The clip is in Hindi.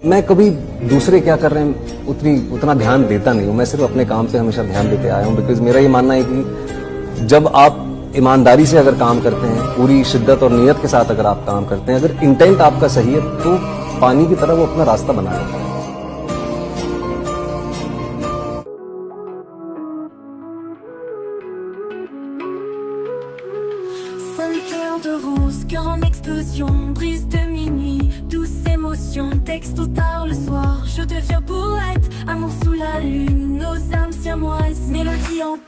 मैं कभी दूसरे क्या कर रहे हैं उतना ध्यान देता नहीं हूँ। मैं सिर्फ अपने काम पे हमेशा ध्यान देते आया हूँ। बिकॉज मेरा ये मानना है कि जब आप ईमानदारी से अगर काम करते हैं, पूरी शिद्दत और नियत के साथ अगर आप काम करते हैं, अगर इंटेंट आपका सही है, तो पानी की तरह वो अपना रास्ता बना लेता है। Cœur de rose, cœur en explosion, brise de minuit, douce émotion, texto tard le soir, je deviens poète, amour sous la lune, nos âmes siamoises, mélodie en tête.